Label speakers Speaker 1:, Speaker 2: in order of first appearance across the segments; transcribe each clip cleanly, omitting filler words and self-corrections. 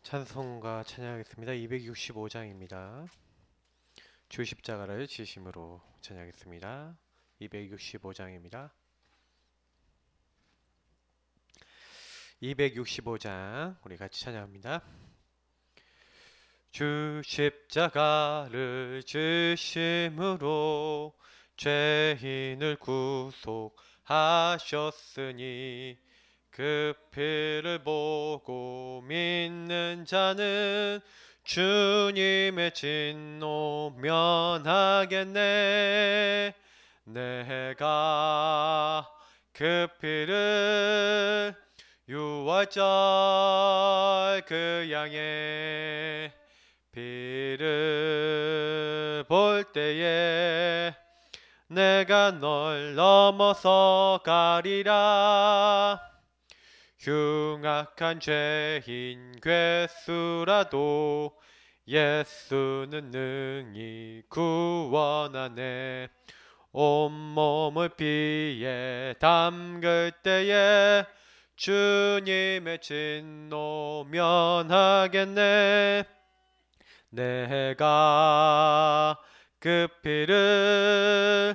Speaker 1: 찬송가 찬양하겠습니다. 265장입니다. 주 십자가를 지심으로 찬양하겠습니다. 265장입니다. 265장 우리 같이 찬양합니다. 주 십자가를 지심으로 죄인을 구속하셨으니 그 피를 보고 믿는 자는 주님의 진노 면하겠네. 내가 그 피를 유월절 그 양의 피를 볼 때에 내가 널 넘어서 가리라. 흉악한 죄인 괴수라도 예수는 능히 구원하네. 온몸을 피에 담글 때에 주님의 진노 면하겠네. 내가 그 피를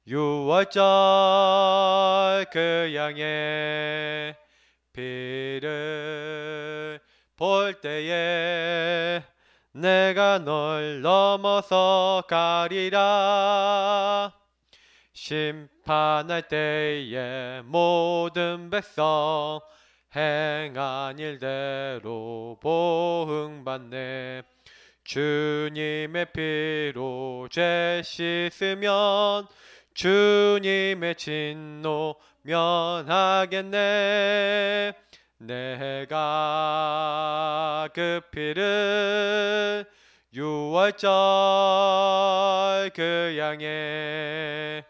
Speaker 1: 유월절 그 양의 피를 볼 때에 내가 널 넘어서 가리라. 심판할 때에 모든 백성 행한 일대로 보응받네. 주님의 피로 죄 씻으면 주님의 진노 면하겠네. 내가 그 피를 유월절 그 양의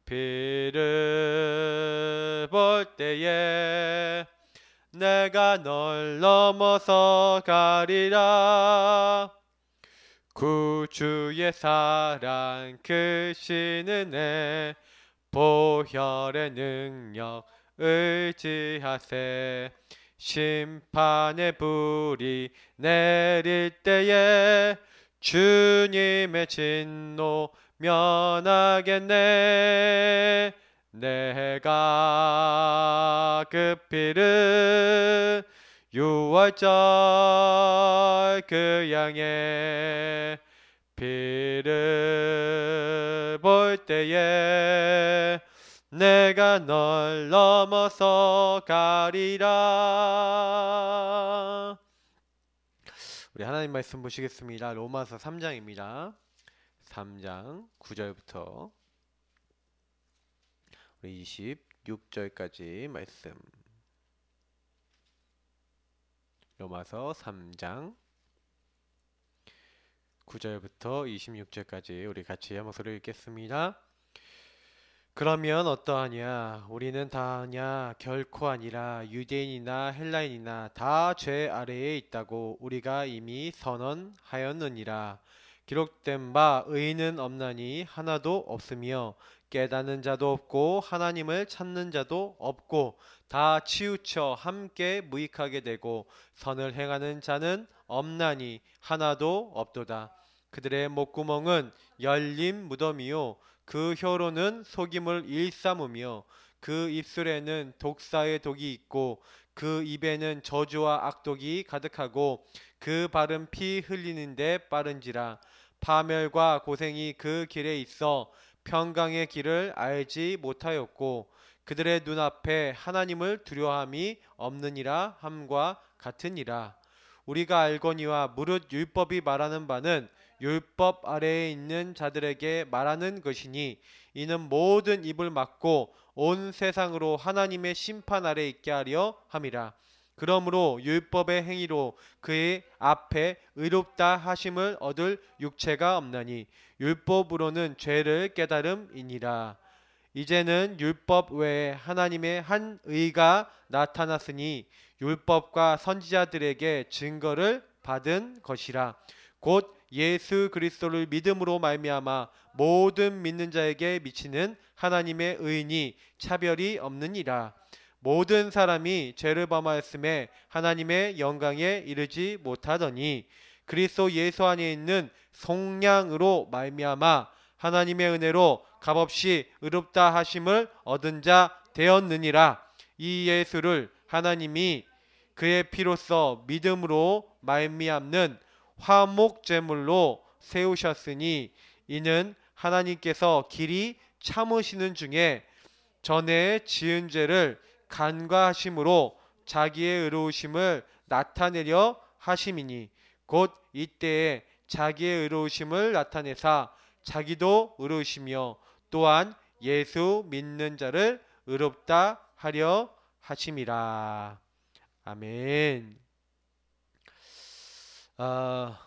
Speaker 1: 피를 볼 때에 내가 널 넘어서 가리라. 구주의 사랑 크신 은혜 보혈의 능력 의지하세. 심판의 불이 내릴 때에 주님의 진노 면하겠네. 내가 그 피를 유월절 그 양의 피를 볼 때에 내가 널 넘어서 가리라. 우리 하나님 말씀 보시겠습니다. 로마서 3장입니다. 3장 9절부터 우리 26절까지 말씀. 로마서 3장 9절부터 26절까지 우리 같이 한목소리를 읽겠습니다. 그러면 어떠하냐? 우리는 다하냐? 결코 아니라. 유대인이나 헬라인이나 다 죄 아래에 있다고 우리가 이미 선언하였느니라. 기록된 바 의인은 없나니 하나도 없으며 깨닫는 자도 없고 하나님을 찾는 자도 없고 다 치우쳐 함께 무익하게 되고 선을 행하는 자는 없나니 하나도 없도다. 그들의 목구멍은 열린 무덤이요 그 혀로는 속임을 일삼으며 그 입술에는 독사의 독이 있고 그 입에는 저주와 악독이 가득하고 그 발은 피 흘리는데 빠른지라. 파멸과 고생이 그 길에 있어 평강의 길을 알지 못하였고 그들의 눈앞에 하나님을 두려워함이 없느니라 함과 같으니라. 우리가 알거니와 무릇 율법이 말하는 바는 율법 아래에 있는 자들에게 말하는 것이니 이는 모든 입을 막고 온 세상으로 하나님의 심판 아래 있게 하려 함이라. 그러므로 율법의 행위로 그의 앞에 의롭다 하심을 얻을 육체가 없나니 율법으로는 죄를 깨달음이니라. 이제는 율법 외에 하나님의 한 의가 나타났으니 율법과 선지자들에게 증거를 받은 것이라. 곧 예수 그리스도를 믿음으로 말미암아 모든 믿는 자에게 미치는 하나님의 의인이 차별이 없느니라. 모든 사람이 죄를 범하였음에 하나님의 영광에 이르지 못하더니 그리스도 예수 안에 있는 속량으로 말미암아 하나님의 은혜로 값없이 의롭다 하심을 얻은 자 되었느니라. 이 예수를 하나님이 그의 피로써 믿음으로 말미암는 화목제물로 세우셨으니 이는 하나님께서 길이 참으시는 중에 전에 지은 죄를 간과하심으로 자기의 의로우심을 나타내려 하심이니 곧 이때에 자기의 의로우심을 나타내사 자기도 의로우시며 또한 예수 믿는 자를 의롭다 하려 하심이라. 아멘.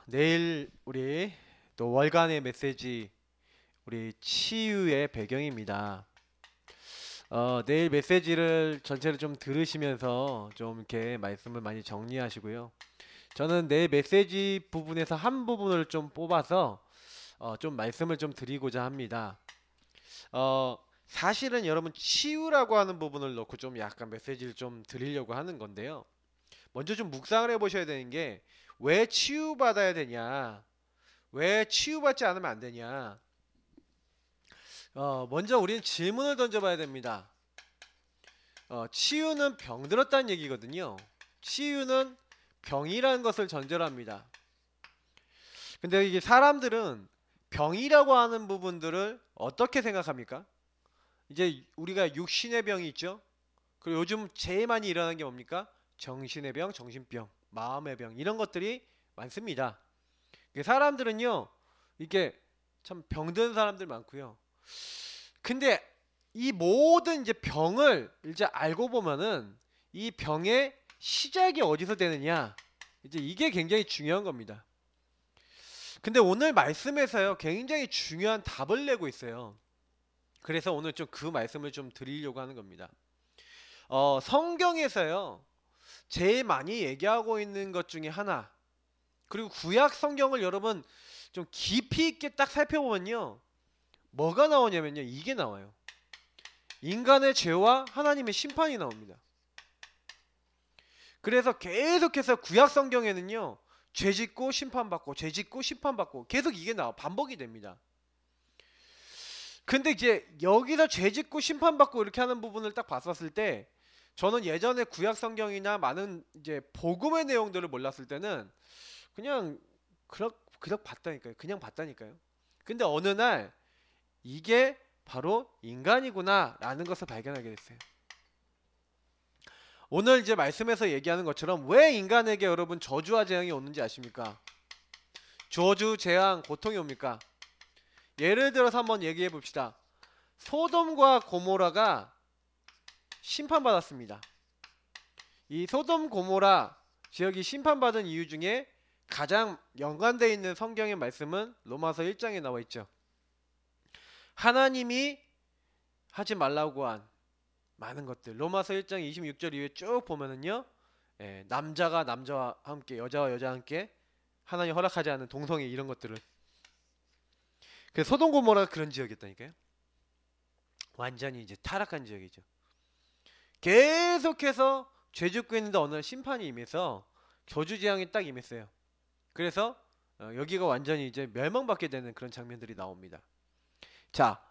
Speaker 1: 내일 우리 또 월간의 메시지 우리 치유의 배경입니다. 내일 메시지를 전체를 좀 들으시면서 좀 이렇게 말씀을 많이 정리하시고요. 저는 내일 메시지 부분에서 한 부분을 좀 뽑아서 좀 말씀을 좀 드리고자 합니다. 사실은 여러분 치유라고 하는 부분을 넣고 좀 약간 메시지를 좀 드리려고 하는 건데요. 먼저 좀 묵상을 해보셔야 되는 게 왜 치유받아야 되냐, 왜 치유받지 않으면 안 되냐. 먼저 우리는 질문을 던져봐야 됩니다. 치유는 병들었다는 얘기거든요. 치유는 병이라는 것을 전제로 합니다. 근데 이게 사람들은 병이라고 하는 부분들을 어떻게 생각합니까? 이제 우리가 육신의 병이 있죠. 그리고 요즘 제일 많이 일어나는 게 뭡니까? 정신의 병, 정신병, 마음의 병, 이런 것들이 많습니다. 사람들은요, 이게 참 병든 사람들 많고요. 근데 이 모든 이제 병을 이제 알고 보면은 이 병의 시작이 어디서 되느냐, 이제 이게 굉장히 중요한 겁니다. 근데 오늘 말씀에서요, 굉장히 중요한 답을 내고 있어요. 그래서 오늘 좀 그 말씀을 좀 드리려고 하는 겁니다. 성경에서요, 제일 많이 얘기하고 있는 것 중에 하나, 그리고 구약 성경을 여러분 좀 깊이 있게 딱 살펴보면요, 뭐가 나오냐면요, 이게 나와요. 인간의 죄와 하나님의 심판이 나옵니다. 그래서 계속해서 구약 성경에는요, 죄짓고 심판받고 죄짓고 심판받고 계속 이게 반복이 됩니다. 근데 이제 여기서 죄짓고 심판받고 이렇게 하는 부분을 딱 봤었을 때, 저는 예전에 구약 성경이나 많은 이제 복음의 내용들을 몰랐을 때는 그냥 봤다니까요. 그냥 봤다니까요. 근데 어느 날 이게 바로 인간이구나 라는 것을 발견하게 됐어요. 오늘 이제 말씀에서 얘기하는 것처럼 왜 인간에게 여러분 저주와 재앙이 오는지 아십니까? 저주, 재앙, 고통이 옵니까? 예를 들어서 한번 얘기해 봅시다. 소돔과 고모라가 심판받았습니다. 이 소돔 고모라 지역이 심판받은 이유 중에 가장 연관되어 있는 성경의 말씀은 로마서 1장에 나와 있죠. 하나님이 하지 말라고 한 많은 것들, 로마서 1장 26절 이후에 쭉 보면은요, 남자가 남자와 함께, 여자와 여자와 함께 하나님 허락하지 않은 동성애, 이런 것들을, 그 소돔 고모라가 그런 지역이었다니까요. 완전히 이제 타락한 지역이죠. 계속해서 죄 짓고 있는데 어느 날 심판이 임해서 저주 재앙이 딱 임했어요. 그래서 여기가 완전히 이제 멸망받게 되는 그런 장면들이 나옵니다. 자,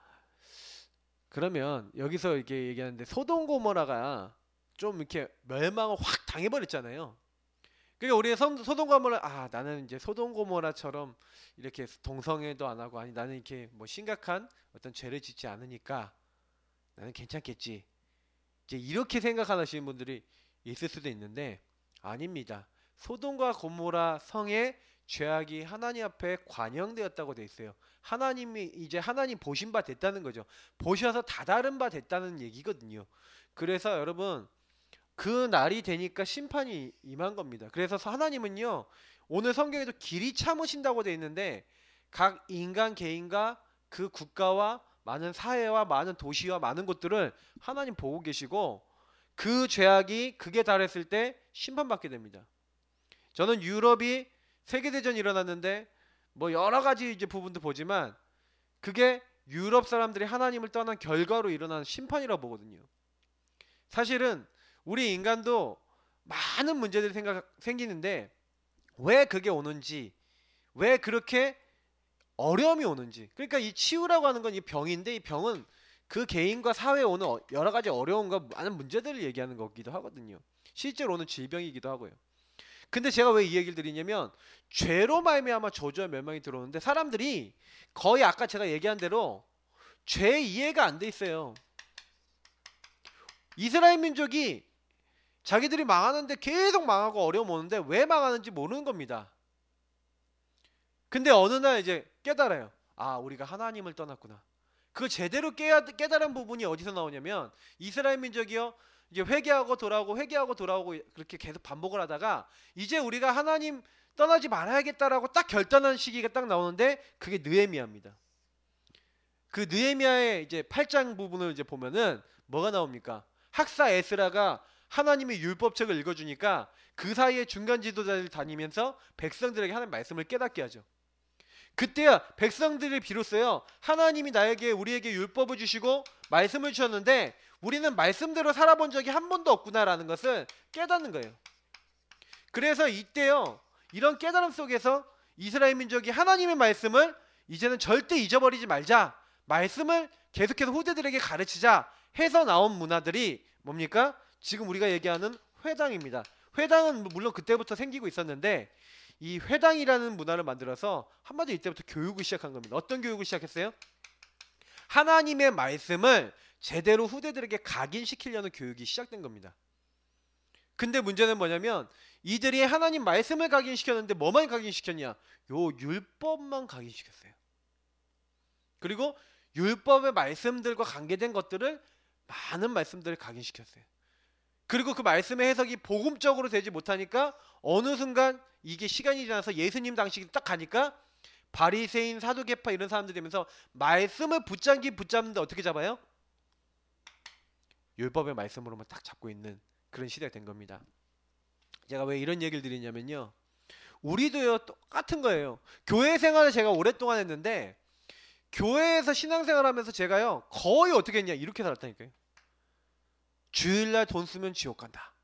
Speaker 1: 그러면 여기서 이렇게 얘기하는데 소돔 고모라가 좀 이렇게 멸망을 확 당해버렸잖아요. 그러니까 우리 소돔 고모라, 나는 이제 소돔 고모라처럼 이렇게 동성애도 안 하고, 아니 나는 이렇게 뭐 심각한 어떤 죄를 짓지 않으니까 나는 괜찮겠지, 이제 이렇게 생각하시는 분들이 있을 수도 있는데, 아닙니다. 소돔과 고모라 성의 죄악이 하나님 앞에 관영되었다고 돼 있어요. 하나님이 이제 하나님 보신 바 됐다는 거죠. 보셔서 다다른 바 됐다는 얘기거든요. 그래서 여러분 그 날이 되니까 심판이 임한 겁니다. 그래서 하나님은요, 오늘 성경에도 길이 참으신다고 돼 있는데 각 인간 개인과 그 국가와 많은 사회와 많은 도시와 많은 곳들을 하나님 보고 계시고, 그 죄악이 극에 달했을 때 심판받게 됩니다. 저는 유럽이 세계대전이 일어났는데 뭐 여러 가지 이제 부분도 보지만 그게 유럽 사람들이 하나님을 떠난 결과로 일어나는 심판이라고 보거든요. 사실은 우리 인간도 많은 문제들이 생기는데 왜 그게 오는지, 왜 그렇게 어려움이 오는지. 그러니까 이 치유라고 하는 건 이 병인데, 이 병은 그 개인과 사회에 오는 여러 가지 어려움과 많은 문제들을 얘기하는 거기도 하거든요. 실제로는 질병이기도 하고요. 근데 제가 왜 이 얘기를 드리냐면, 죄로 말미암아 저주와 멸망이 들어오는데 사람들이 거의 아까 제가 얘기한 대로 죄 이해가 안 돼 있어요. 이스라엘 민족이 자기들이 망하는데 계속 망하고 어려움 오는데 왜 망하는지 모르는 겁니다. 근데 어느 날 이제 깨달아요. 아, 우리가 하나님을 떠났구나. 그 제대로 깨달은 부분이 어디서 나오냐면, 이스라엘 민족이요, 이제 회개하고 돌아오고 회개하고 돌아오고 그렇게 계속 반복을 하다가 이제 우리가 하나님 떠나지 말아야겠다라고 딱 결단한 시기가 딱 나오는데, 그게 느헤미야입니다. 그 느헤미야의 이제 8장 부분을 이제 보면은 뭐가 나옵니까? 학사 에스라가 하나님의 율법책을 읽어주니까 그 사이에 중간 지도자들 다니면서 백성들에게 하나님 말씀을 깨닫게 하죠. 그때야 백성들이 비로소요, 하나님이 우리에게 율법을 주시고 말씀을 주셨는데 우리는 말씀대로 살아본 적이 한 번도 없구나라는 것을 깨닫는 거예요. 그래서 이때요, 이런 깨달음 속에서 이스라엘 민족이 하나님의 말씀을 이제는 절대 잊어버리지 말자, 말씀을 계속해서 후대들에게 가르치자 해서 나온 문화들이 뭡니까? 지금 우리가 얘기하는 회당입니다. 회당은 물론 그때부터 생기고 있었는데, 이 회당이라는 문화를 만들어서 한마디로 이때부터 교육을 시작한 겁니다. 어떤 교육을 시작했어요? 하나님의 말씀을 제대로 후대들에게 각인시키려는 교육이 시작된 겁니다. 근데 문제는 뭐냐면, 이들이 하나님 말씀을 각인시켰는데 뭐만 각인시켰냐? 요 율법만 각인시켰어요. 그리고 율법의 말씀들과 관계된 것들을, 많은 말씀들을 각인시켰어요. 그리고 그 말씀의 해석이 복음적으로 되지 못하니까 어느 순간 이게 시간이 지나서 예수님 당시 딱 가니까 바리새인, 사두개파 이런 사람들이 되면서 말씀을 붙잡는데 어떻게 잡아요? 율법의 말씀으로만 딱 잡고 있는 그런 시대가 된 겁니다. 제가 왜 이런 얘기를 드리냐면요, 우리도요 똑같은 거예요. 교회 생활을 제가 오랫동안 했는데, 교회에서 신앙생활하면서 제가요 거의 어떻게 했냐, 이렇게 살았다니까요. 주일날 돈 쓰면 지옥 간다.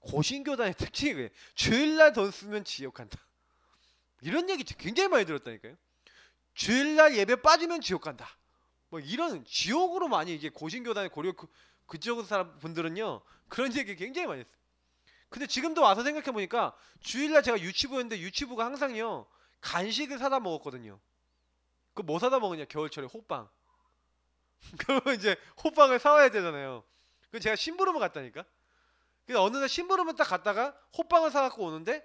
Speaker 1: 고신교단의 특징이 그래요. 주일날 돈 쓰면 지옥 간다. 이런 얘기 굉장히 많이 들었다니까요. 주일날 예배 빠지면 지옥 간다. 뭐 이런 지옥으로 많이, 이제 고신교단의 고려 그쪽 사람 분들은요 그런 얘기 굉장히 많이 했어요. 근데 지금도 와서 생각해 보니까, 주일날 제가 유치부였는데 유치부가 항상요 간식을 사다 먹었거든요. 그 뭐 사다 먹으냐? 겨울철에 호빵. 그러면 이제 호빵을 사와야 되잖아요. 그 제가 심부름을 갔다니까. 그래서 어느 날 심부름을 딱 갔다가 호빵을 사갖고 오는데,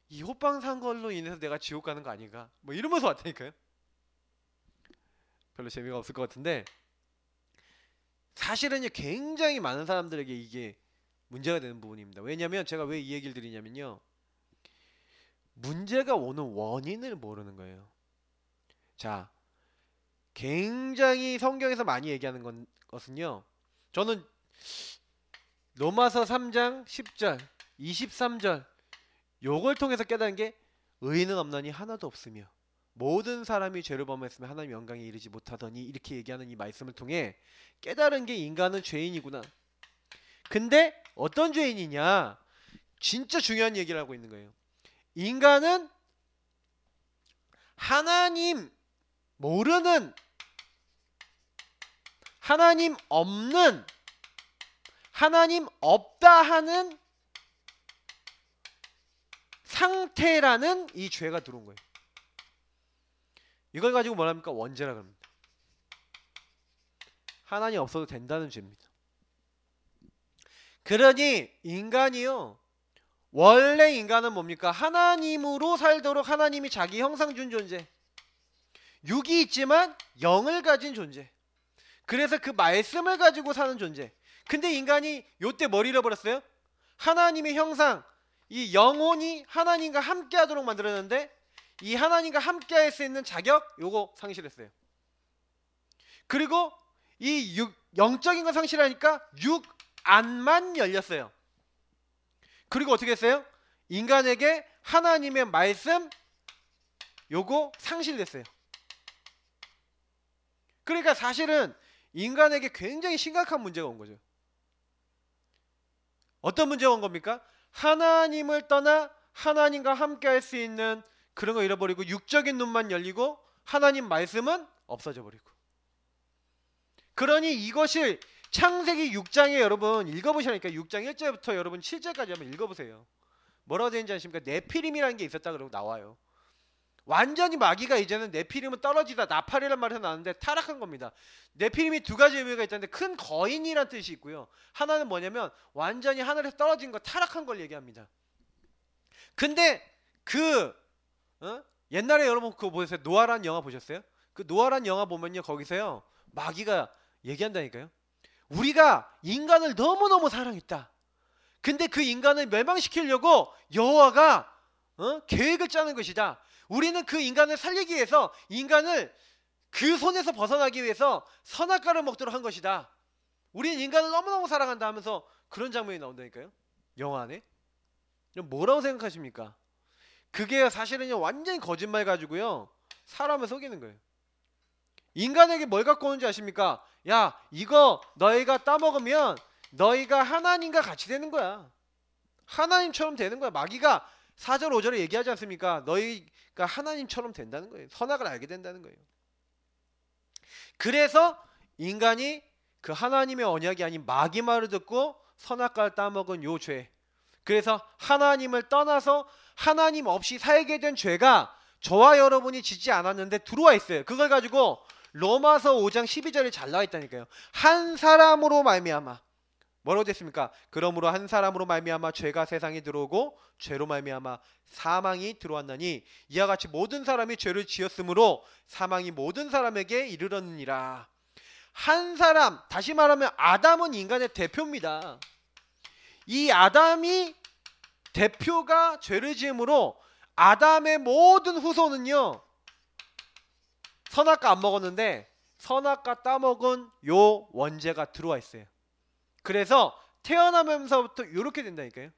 Speaker 1: 이 호빵 산 걸로 인해서 내가 지옥 가는 거 아닌가? 뭐 이러면서 왔다니까요. 별로 재미가 없을 것 같은데, 사실은요 굉장히 많은 사람들에게 이게 문제가 되는 부분입니다. 왜냐면 제가 왜 이 얘기를 드리냐면요, 문제가 오는 원인을 모르는 거예요. 자, 굉장히 성경에서 많이 얘기하는 것은요, 저는 로마서 3장 10절 23절 요걸 통해서 깨달은 게, 의인은 없나니 하나도 없으며 모든 사람이 죄를 범했으며 하나님 영광에 이르지 못하더니, 이렇게 얘기하는 이 말씀을 통해 깨달은 게, 인간은 죄인이구나. 근데 어떤 죄인이냐, 진짜 중요한 얘기를 하고 있는 거예요. 인간은 하나님 모르는, 하나님 없는, 하나님 없다 하는 상태라는 이 죄가 들어온 거예요. 이걸 가지고 뭐랍니까? 원죄라고 합니다. 하나님 없어도 된다는 죄입니다. 그러니 인간이요, 원래 인간은 뭡니까? 하나님으로 살도록 하나님이 자기 형상 준 존재, 육이 있지만 영을 가진 존재, 그래서 그 말씀을 가지고 사는 존재. 근데 인간이 요때 뭘 잃어버렸어요? 하나님의 형상, 이 영혼이 하나님과 함께 하도록 만들었는데, 이 하나님과 함께 할 수 있는 자격, 요거 상실했어요. 그리고 이 영적인 거 상실하니까 안만 열렸어요. 그리고 어떻게 했어요? 인간에게 하나님의 말씀, 요거 상실됐어요. 그러니까 사실은 인간에게 굉장히 심각한 문제가 온 거죠. 어떤 문제가 온 겁니까? 하나님을 떠나 하나님과 함께 할 수 있는 그런 거 잃어버리고 육적인 눈만 열리고 하나님 말씀은 없어져 버리고. 그러니 이것이 창세기 6장에 여러분 읽어보시라니까. 6장 1절부터 여러분 7절까지 한번 읽어보세요. 뭐라고 되는지 아십니까? 네피림이라는 게 있었다 그러고 나와요. 완전히 마귀가 이제는 네피림은 떨어지다 나팔이란 말에서 나왔는데 타락한 겁니다. 네피림이 두 가지 의미가 있다는데 큰 거인이란 뜻이 있고요. 하나는 뭐냐면 완전히 하늘에서 떨어진 거 타락한 걸 얘기합니다. 근데 옛날에 여러분 그거 보셨어요? 노아란 영화 보셨어요? 그 노아란 영화 보면요 거기서요 마귀가 얘기한다니까요. 우리가 인간을 너무너무 사랑했다. 근데 그 인간을 멸망시키려고 여호와가 계획을 짜는 것이다. 우리는 그 인간을 살리기 위해서 인간을 그 손에서 벗어나기 위해서 선악과를 먹도록 한 것이다. 우리는 인간을 너무너무 사랑한다 하면서 그런 장면이 나온다니까요. 영화 안에. 뭐라고 생각하십니까? 그게 사실은요 완전히 거짓말 가지고요 사람을 속이는 거예요. 인간에게 뭘 갖고 오는지 아십니까? 야 이거 너희가 따먹으면 너희가 하나님과 같이 되는 거야. 하나님처럼 되는 거야. 마귀가 4절 5절에 얘기하지 않습니까? 너희가 하나님처럼 된다는 거예요. 선악을 알게 된다는 거예요. 그래서 인간이 그 하나님의 언약이 아닌 마귀 말을 듣고 선악과를 따먹은 요 죄, 그래서 하나님을 떠나서 하나님 없이 살게 된 죄가 저와 여러분이 짓지 않았는데 들어와 있어요. 그걸 가지고 로마서 5장 12절에 잘 나와 있다니까요. 한 사람으로 말미암아 뭐라고 됐습니까? 그러므로 한 사람으로 말미암아 죄가 세상에 들어오고 죄로 말미암아 사망이 들어왔나니 이와 같이 모든 사람이 죄를 지었으므로 사망이 모든 사람에게 이르렀느니라. 한 사람, 다시 말하면 아담은 인간의 대표입니다. 이 아담이 대표가 죄를 지음으로 아담의 모든 후손은요 선악과 안 먹었는데 선악과 따먹은 요 원죄가 들어와 있어요. 그래서 태어나면서부터 이렇게 된다니까요.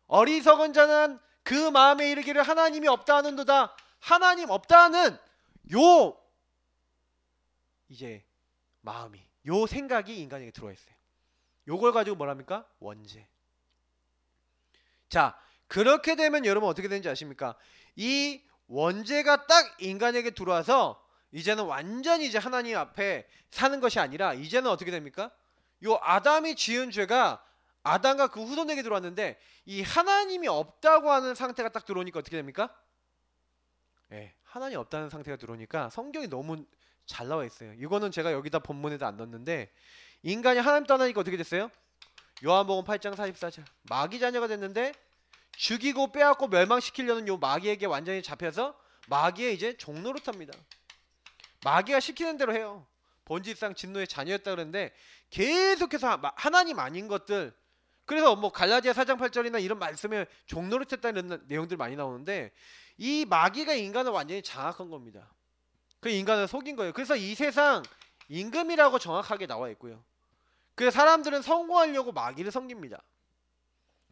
Speaker 1: 어리석은 자는 그 마음에 이르기를 하나님이 없다 하는도다. 하나님 없다 하는 요 이제 마음이, 요 생각이 인간에게 들어와 있어요. 요걸 가지고 뭐랍니까? 원죄. 자, 그렇게 되면 여러분 어떻게 되는지 아십니까? 이 원죄가 딱 인간에게 들어와서 이제는 완전히 이제 하나님 앞에 사는 것이 아니라 이제는 어떻게 됩니까? 요 아담이 지은 죄가 아담과 그 후손에게 들어왔는데 이 하나님이 없다고 하는 상태가 딱 들어오니까 어떻게 됩니까? 예, 하나님 없다는 상태가 들어오니까 성경이 너무 잘 나와 있어요. 이거는 제가 여기다 본문에도 안 넣었는데 인간이 하나님 떠나니까 어떻게 됐어요? 요한복음 8장 44절 마귀 자녀가 됐는데 죽이고 빼앗고 멸망시키려는 요 마귀에게 완전히 잡혀서 마귀의 이제 종노릇합니다. 마귀가 시키는 대로 해요. 본질상 진노의 자녀였다 그러는데 계속해서 하나님 아닌 것들, 그래서 뭐 갈라디아 4장 8절이나 이런 말씀에 종노릇했다는 내용들 많이 나오는데 이 마귀가 인간을 완전히 장악한 겁니다. 그 인간을 속인 거예요. 그래서 이 세상 임금이라고 정확하게 나와 있고요. 그 사람들은 성공하려고 마귀를 섬깁니다.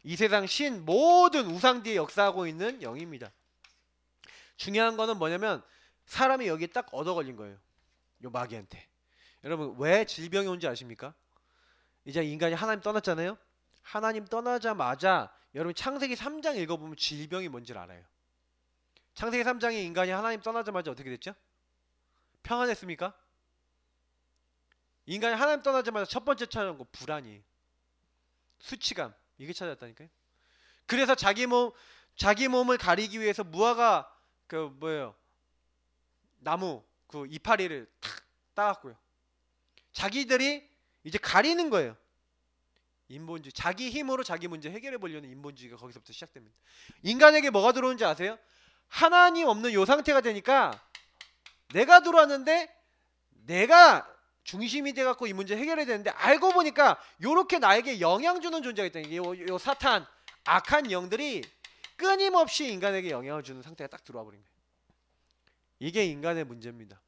Speaker 1: 이 세상 신 모든 우상 뒤에 역사하고 있는 영입니다. 중요한 거는 뭐냐면 사람이 여기에 딱 얻어 걸린 거예요. 요 마귀한테. 여러분 왜 질병이 온지 아십니까? 이제 인간이 하나님 떠났잖아요. 하나님 떠나자마자 여러분 창세기 3장 읽어보면 질병이 뭔지를 알아요. 창세기 3장에 인간이 하나님 떠나자마자 어떻게 됐죠? 평안했습니까? 인간이 하나님 떠나자마자 첫 번째 찾아온 거 불안이에요. 수치감, 이게 찾아왔다니까요. 그래서 자기 몸을 가리기 위해서 무화과 나무 그 이파리를 탁 따갖고요. 자기들이 이제 가리는 거예요. 인본주의, 자기 힘으로 자기 문제 해결해 보려는 인본주의가 거기서부터 시작됩니다. 인간에게 뭐가 들어오는지 아세요? 하나님 없는 요 상태가 되니까 내가 들어왔는데 내가 중심이 돼갖고 이 문제 해결해야 되는데 알고 보니까 요렇게 나에게 영향 주는 존재가 있다. 요 사탄, 악한 영들이 끊임없이 인간에게 영향을 주는 상태가 딱 들어와 버린 거예요. 이게 인간의 문제입니다.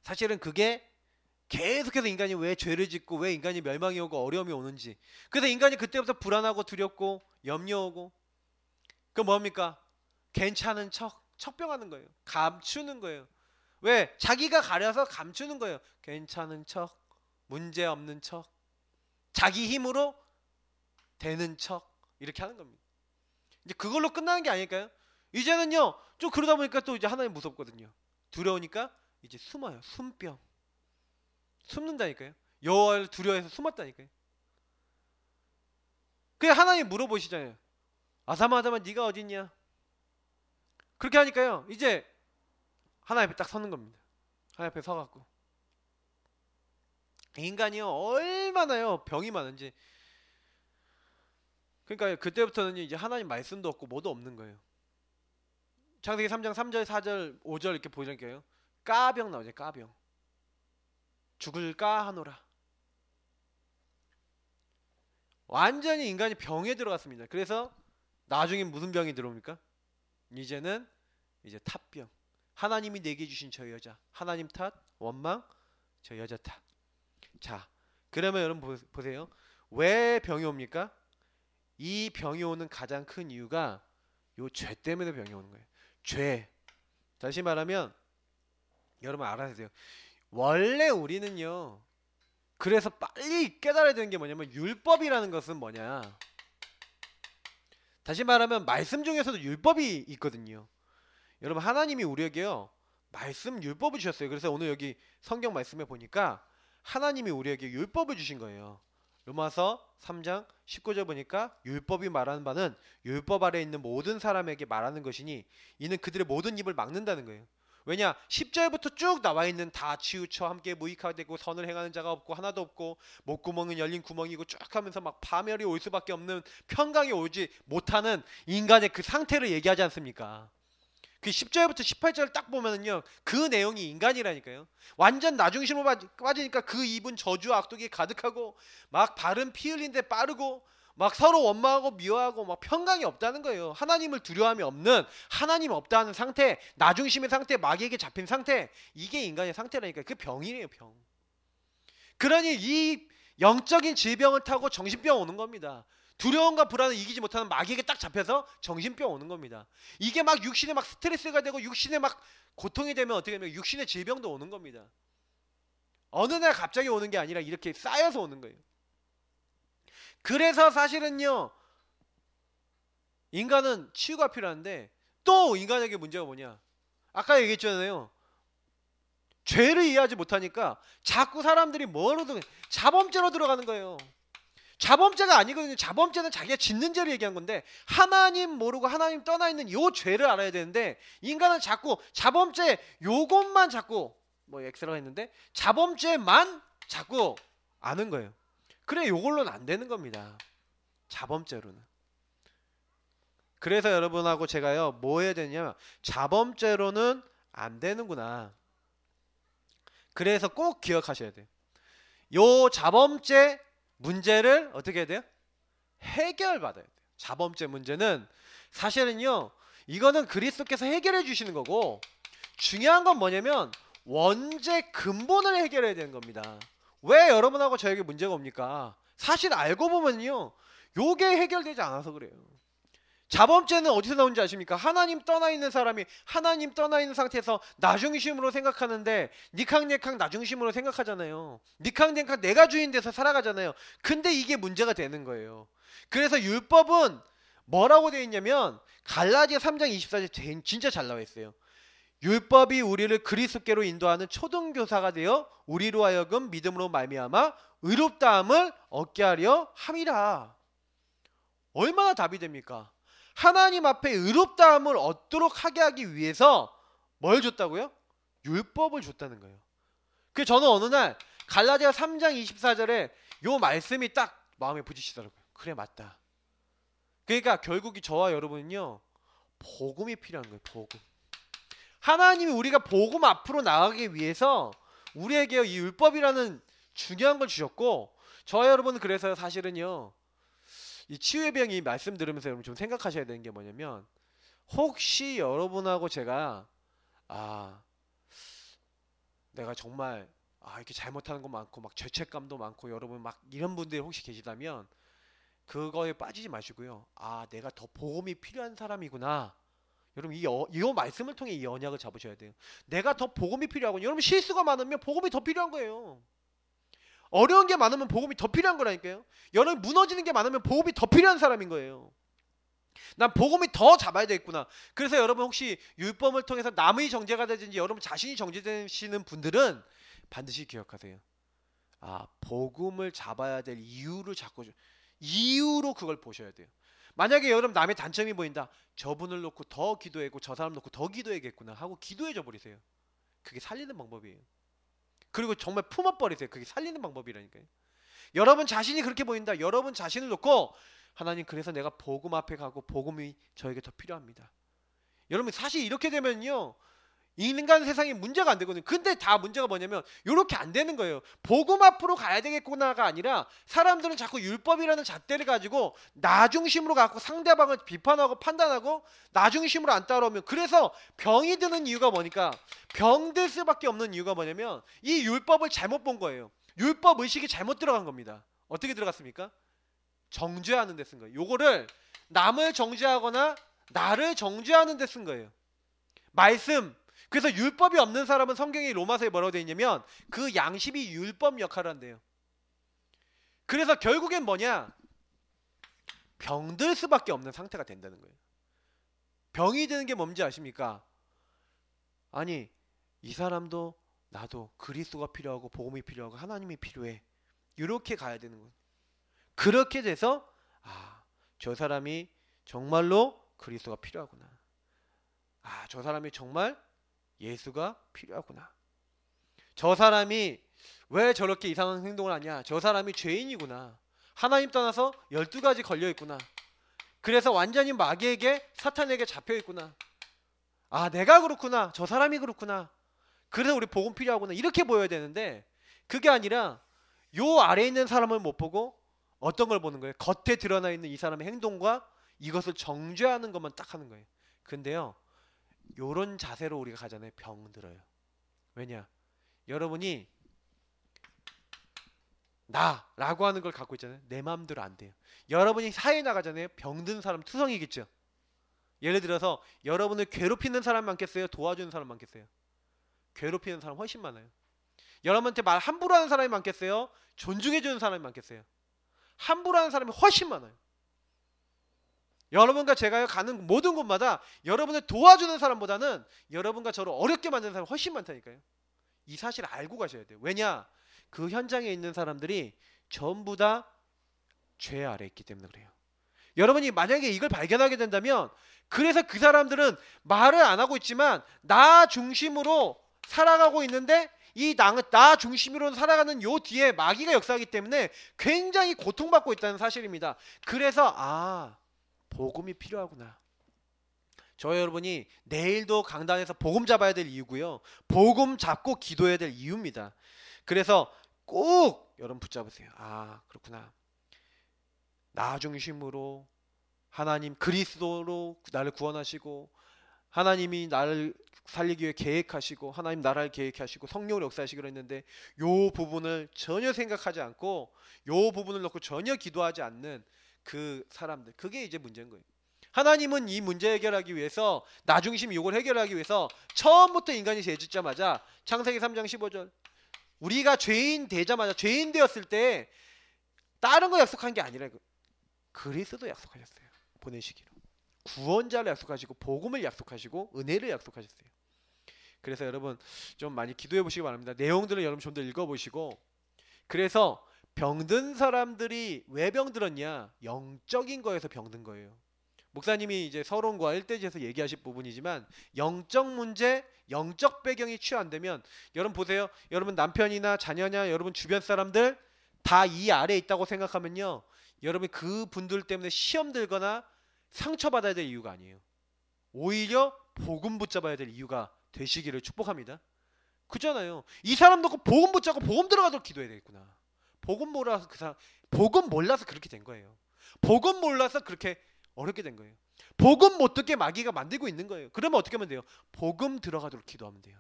Speaker 1: 사실은 그게 계속해서 인간이 왜 죄를 짓고 왜 인간이 멸망이 오고 어려움이 오는지, 그래서 인간이 그때부터 불안하고 두렵고 염려하고 그 뭡니까? 괜찮은 척병하는 거예요. 감추는 거예요. 왜? 자기가 가려서 감추는 거예요. 괜찮은 척, 문제 없는 척, 자기 힘으로 되는 척 이렇게 하는 겁니다. 이제 그걸로 끝나는 게 아닐까요? 이제는요 좀 그러다 보니까 또 이제 하나님 무섭거든요. 두려우니까 이제 숨어요. 숨병. 숨는다니까요. 여호와를 두려워해서 숨었다니까요. 그래 하나님 물어보시잖아요. 아사마다만 네가 어딨냐? 그렇게 하니까요 이제 하나님 앞에 딱 서는 겁니다. 하나님 앞에 서갖고 인간이요 얼마나요 병이 많은지. 그러니까 그때부터는 이제 하나님 말씀도 없고 뭐도 없는 거예요. 창세기 3장 3절 4절 5절 이렇게 보니까요 까병 나오죠. 까병. 죽을까 하노라. 완전히 인간이 병에 들어갔습니다. 그래서 나중에 무슨 병이 들어옵니까? 이제는 이제 탓병. 하나님이 내게 주신 저 여자. 하나님 탓, 원망, 저 여자 탓. 자, 그러면 여러분 보세요. 왜 병이 옵니까? 이 병이 오는 가장 큰 이유가 요 죄 때문에 병이 오는 거예요. 죄. 다시 말하면 여러분 알아야 돼요. 원래 우리는요. 그래서 빨리 깨달아야 되는 게 뭐냐면 율법이라는 것은 뭐냐. 다시 말하면 말씀 중에서도 율법이 있거든요. 여러분 하나님이 우리에게요. 말씀 율법을 주셨어요. 그래서 오늘 여기 성경 말씀에 보니까 하나님이 우리에게 율법을 주신 거예요. 로마서 3장 19절 보니까 율법이 말하는 바는 율법 아래 있는 모든 사람에게 말하는 것이니 이는 그들의 모든 입을 막는다는 거예요. 왜냐 10절부터 쭉 나와 있는 다 치우쳐 함께 무익하되고 선을 행하는 자가 없고 하나도 없고 목구멍은 열린 구멍이고 쭉 하면서 막 파멸이 올 수밖에 없는 평강이 오지 못하는 인간의 그 상태를 얘기하지 않습니까? 그 10절부터 18절 딱 보면은요 그 내용이 인간이라니까요. 완전 나중심으로 빠지니까 그 입은 저주와 악독이 가득하고 막 발은 피 흘린데 빠르고 막 서로 원망하고 미워하고 막 평강이 없다는 거예요. 하나님을 두려움이 없는, 하나님 없다는 상태, 나중심의 상태, 마귀에게 잡힌 상태, 이게 인간의 상태라니까요. 그 병이에요. 병. 그러니 이 영적인 질병을 타고 정신병 오는 겁니다. 두려움과 불안을 이기지 못하는 마귀에게 딱 잡혀서 정신병 오는 겁니다. 이게 막 육신에 막 스트레스가 되고 육신에 막 고통이 되면 어떻게 되면 육신의 질병도 오는 겁니다. 어느 날 갑자기 오는 게 아니라 이렇게 쌓여서 오는 거예요. 그래서 사실은요 인간은 치유가 필요한데 또 인간에게 문제가 뭐냐. 아까 얘기했잖아요. 죄를 이해하지 못하니까 자꾸 사람들이 뭐로 자범죄로 들어가는 거예요. 자범죄가 아니거든요. 자범죄는 자기가 짓는 죄를 얘기한 건데 하나님 모르고 하나님 떠나 있는 요 죄를 알아야 되는데 인간은 자꾸 자범죄 요것만 자꾸 뭐 엑스라고 했는데 자범죄만 자꾸 아는 거예요. 그래 요걸로는 안 되는 겁니다. 자범죄로는. 그래서 여러분하고 제가요 뭐 해야 되냐 자범죄로는 안 되는구나. 그래서 꼭 기억하셔야 돼요. 요 자범죄 문제를 어떻게 해야 돼요? 해결받아야 돼요. 자범죄 문제는 사실은요 이거는 그리스도께서 해결해 주시는 거고 중요한 건 뭐냐면 원죄 근본을 해결해야 되는 겁니다. 왜 여러분하고 저에게 문제가 옵니까? 사실 알고 보면요 요게 해결되지 않아서 그래요. 자범죄는 어디서 나온지 아십니까? 하나님 떠나 있는 사람이 하나님 떠나 있는 상태에서 나중심으로 생각하는데 니캉네캉 나중심으로 생각하잖아요. 니캉네캉 내가 주인 돼서 살아가잖아요. 근데 이게 문제가 되는 거예요. 그래서 율법은 뭐라고 되어 있냐면 갈라디아 3장 24절 진짜 잘 나와 있어요. 율법이 우리를 그리스도께로 인도하는 초등교사가 되어 우리로 하여금 믿음으로 말미암아 의롭다함을 얻게 하려 함이라. 얼마나 답이 됩니까? 하나님 앞에 의롭다함을 얻도록 하게 하기 위해서 뭘 줬다고요? 율법을 줬다는 거예요. 그래서 저는 어느 날 갈라디아 3장 24절에 요 말씀이 딱 마음에 부딪히더라고요. 그래 맞다. 그러니까 결국이 저와 여러분은요 복음이 필요한 거예요. 복음. 하나님이 우리가 복음 앞으로 나가기 위해서 우리에게 이 율법이라는 중요한 걸 주셨고 저와 여러분은 그래서 사실은요 이 치유의 병이 말씀 들으면서 여러분 좀 생각하셔야 되는 게 뭐냐면 혹시 여러분하고 제가 내가 정말 이렇게 잘못하는 거 많고 막 죄책감도 많고 여러분 막 이런 분들이 혹시 계시다면 그거에 빠지지 마시고요. 내가 더 복음이 필요한 사람이구나. 여러분 이 말씀을 통해 이 언약을 잡으셔야 돼요. 내가 더 복음이 필요하군요. 여러분 실수가 많으면 복음이 더 필요한 거예요. 어려운 게 많으면 복음이 더 필요한 거라니까요. 여러분 무너지는 게 많으면 복음이 더 필요한 사람인 거예요. 난 복음이 더 잡아야 되겠구나. 그래서 여러분 혹시 율법을 통해서 남의 정죄가 되든지 여러분 자신이 정죄되시는 분들은 반드시 기억하세요. 아, 복음을 잡아야 될 이유를 자꾸 이유로 그걸 보셔야 돼요. 만약에 여러분 남의 단점이 보인다. 저분을 놓고 더 기도하고 저 사람 놓고 더 기도해야겠구나 하고 기도해줘 버리세요. 그게 살리는 방법이에요. 그리고 정말 품어버리세요. 그게 살리는 방법이라니까요. 여러분 자신이 그렇게 보인다. 여러분 자신을 놓고 하나님, 그래서 내가 복음 앞에 가고 복음이 저에게 더 필요합니다. 여러분 사실 이렇게 되면요, 인간 세상에 문제가 안 되거든요. 근데 다 문제가 뭐냐면 이렇게 안 되는 거예요. 복음 앞으로 가야 되겠구나가 아니라 사람들은 자꾸 율법이라는 잣대를 가지고 나 중심으로 갖고 상대방을 비판하고 판단하고 나 중심으로 안 따라오면, 그래서 병이 드는 이유가 뭐니까, 병들 수밖에 없는 이유가 뭐냐면 이 율법을 잘못 본 거예요. 율법 의식이 잘못 들어간 겁니다. 어떻게 들어갔습니까? 정죄하는 데 쓴 거예요. 요거를 남을 정죄하거나 나를 정죄하는 데 쓴 거예요. 말씀. 그래서 율법이 없는 사람은 성경의 로마서에 뭐라고 되어 있냐면 그 양심이 율법 역할을 한대요. 그래서 결국엔 뭐냐? 병들 수밖에 없는 상태가 된다는 거예요. 병이 드는 게 뭔지 아십니까? 아니, 이 사람도 나도 그리스도가 필요하고 복음이 필요하고 하나님이 필요해. 이렇게 가야 되는 거예요. 그렇게 돼서 아, 저 사람이 정말로 그리스도가 필요하구나. 아, 저 사람이 정말 예수가 필요하구나. 저 사람이 왜 저렇게 이상한 행동을 하냐? 저 사람이 죄인이구나. 하나님 떠나서 12가지 걸려있구나. 그래서 완전히 마귀에게, 사탄에게 잡혀있구나. 아, 내가 그렇구나. 저 사람이 그렇구나. 그래서 우리 복음 필요하구나. 이렇게 보여야 되는데 그게 아니라 요 아래에 있는 사람을 못 보고 어떤 걸 보는 거예요? 겉에 드러나 있는 이 사람의 행동과 이것을 정죄하는 것만 딱 하는 거예요. 근데요, 요런 자세로 우리가 가잖아요. 병들어요. 왜냐? 여러분이 나라고 하는 걸 갖고 있잖아요. 내 마음대로 안 돼요. 여러분이 사회에 나가잖아요. 병든 사람 투성이겠죠. 예를 들어서 여러분을 괴롭히는 사람 많겠어요? 도와주는 사람 많겠어요? 괴롭히는 사람 훨씬 많아요. 여러분한테 말 함부로 하는 사람이 많겠어요? 존중해주는 사람이 많겠어요? 함부로 하는 사람이 훨씬 많아요. 여러분과 제가 가는 모든 곳마다 여러분을 도와주는 사람보다는 여러분과 저를 어렵게 만드는 사람이 훨씬 많다니까요. 이 사실을 알고 가셔야 돼요. 왜냐? 그 현장에 있는 사람들이 전부 다 죄 아래에 있기 때문에 그래요. 여러분이 만약에 이걸 발견하게 된다면, 그래서 그 사람들은 말을 안 하고 있지만 나 중심으로 살아가고 있는데 이 나 중심으로 살아가는 요 뒤에 마귀가 역사하기 때문에 굉장히 고통받고 있다는 사실입니다. 그래서 아, 복음이 필요하구나. 저 여러분이 내일도 강단에서 복음 잡아야 될 이유고요. 복음 잡고 기도해야 될 이유입니다. 그래서 꼭 여러분 붙잡으세요. 아, 그렇구나. 나 중심으로 하나님 그리스도로 나를 구원하시고 하나님이 나를 살리기 위해 계획하시고 하나님 나라를 계획하시고 성령을 역사하시기로 했는데 요 부분을 전혀 생각하지 않고 요 부분을 놓고 전혀 기도하지 않는 그 사람들, 그게 이제 문제인 거예요. 하나님은 이 문제 해결하기 위해서, 나 중심 이걸 해결하기 위해서 처음부터 인간이 죄 짓자마자 창세기 3장 15절 우리가 죄인 되자마자, 죄인 되었을 때 다른 거 약속한 게 아니라 그리스도 약속하셨어요. 보내시기로. 구원자를 약속하시고 복음을 약속하시고 은혜를 약속하셨어요. 그래서 여러분 좀 많이 기도해 보시기 바랍니다. 내용들을 여러분 좀 더 읽어보시고, 그래서 병든 사람들이 왜 병들었냐? 영적인 거에서 병든 거예요. 목사님이 이제 서론과 일대지에서 얘기하실 부분이지만 영적 문제, 영적 배경이 취해 안 되면, 여러분 보세요. 여러분 남편이나 자녀냐 여러분 주변 사람들 다 이 아래에 있다고 생각하면요, 여러분 그 분들 때문에 시험 들거나 상처받아야 될 이유가 아니에요. 오히려 복음 붙잡아야 될 이유가 되시기를 축복합니다. 그잖아요. 이 사람 놓고 복음 붙잡고 복음 들어가도록 기도해야 되겠구나. 복음 몰라서 그 사람, 복음 몰라서 그렇게 된 거예요. 복음 몰라서 그렇게 어렵게 된 거예요. 복음 못 듣게 마귀가 만들고 있는 거예요. 그러면 어떻게 하면 돼요? 복음 들어가도록 기도하면 돼요.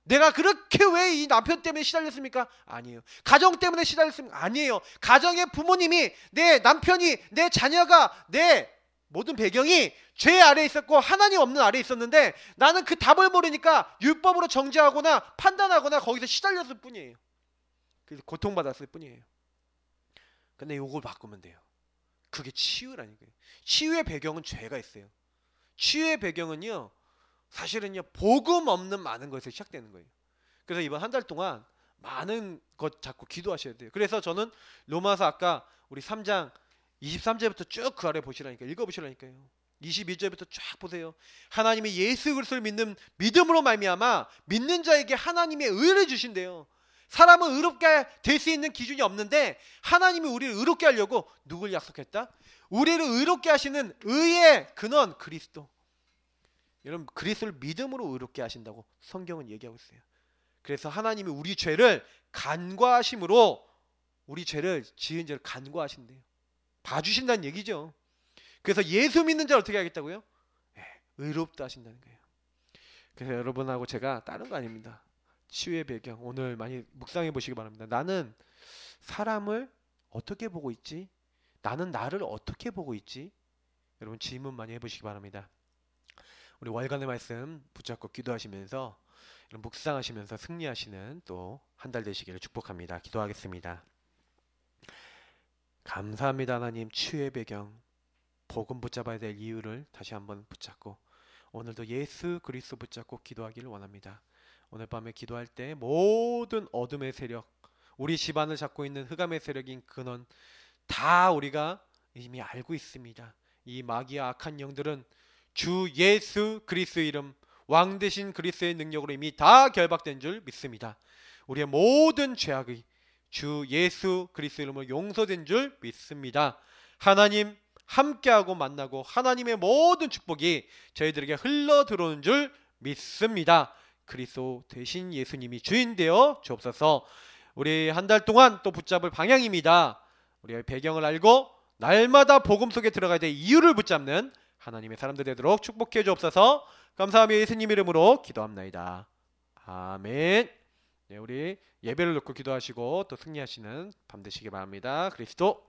Speaker 1: 내가 그렇게 왜 이 남편 때문에 시달렸습니까? 아니에요. 가정 때문에 시달렸습니까? 아니에요. 가정의 부모님이, 내 남편이, 내 자녀가, 내 모든 배경이 죄 아래에 있었고 하나님 없는 아래에 있었는데 나는 그 답을 모르니까 율법으로 정죄하거나 판단하거나 거기서 시달렸을 뿐이에요. 그래서 고통받았을 뿐이에요. 근데 요걸 바꾸면 돼요. 그게 치유라니까요. 치유의 배경은 죄가 있어요. 치유의 배경은요, 사실은요, 복음 없는 많은 것에서 시작되는 거예요. 그래서 이번 한 달 동안 많은 것 자꾸 기도하셔야 돼요. 그래서 저는 로마서 아까 우리 3장 23절부터 쭉 그 아래 보시라니까요. 읽어보시라니까요. 22절부터 쫙 보세요. 하나님이 예수 그리스도를 믿는 믿음으로 말미암아 믿는 자에게 하나님의 의를 주신대요. 사람은 의롭게 될 수 있는 기준이 없는데 하나님이 우리를 의롭게 하려고 누굴 약속했다? 우리를 의롭게 하시는 의의 근원 그리스도. 여러분, 그리스도를 믿음으로 의롭게 하신다고 성경은 얘기하고 있어요. 그래서 하나님이 우리 죄를 간과하심으로 우리 죄를 지은 죄를 간과하신대요. 봐주신다는 얘기죠. 그래서 예수 믿는 자를 어떻게 하겠다고요? 의롭다 하신다는 거예요. 그래서 여러분하고 제가 다른 거 아닙니다. 치유의 배경 오늘 많이 묵상해 보시기 바랍니다. 나는 사람을 어떻게 보고 있지? 나는 나를 어떻게 보고 있지? 여러분 질문 많이 해보시기 바랍니다. 우리 월간의 말씀 붙잡고 기도하시면서 묵상하시면서 승리하시는 또 한 달 되시기를 축복합니다. 기도하겠습니다. 감사합니다. 하나님, 치유의 배경 복음 붙잡아야 될 이유를 다시 한번 붙잡고 오늘도 예수 그리스도 붙잡고 기도하기를 원합니다. 오늘 밤에 기도할 때 모든 어둠의 세력, 우리 집안을 잡고 있는 흑암의 세력인 근원 다 우리가 이미 알고 있습니다. 이 마귀와 악한 영들은 주 예수 그리스도의 이름, 왕 되신 그리스도의 능력으로 이미 다 결박된 줄 믿습니다. 우리의 모든 죄악이 주 예수 그리스도의 이름으로 용서된 줄 믿습니다. 하나님 함께하고 만나고 하나님의 모든 축복이 저희들에게 흘러 들어오는 줄 믿습니다. 그리스도 대신 예수님이 주인 되어 주옵소서. 우리 한 달 동안 또 붙잡을 방향입니다. 우리의 배경을 알고 날마다 복음 속에 들어가야 될 이유를 붙잡는 하나님의 사람들 되도록 축복해 주옵소서. 감사하며 예수님 이름으로 기도합나이다. 아멘. 네, 우리 예배를 놓고 기도하시고 또 승리하시는 밤 되시기 바랍니다. 그리스도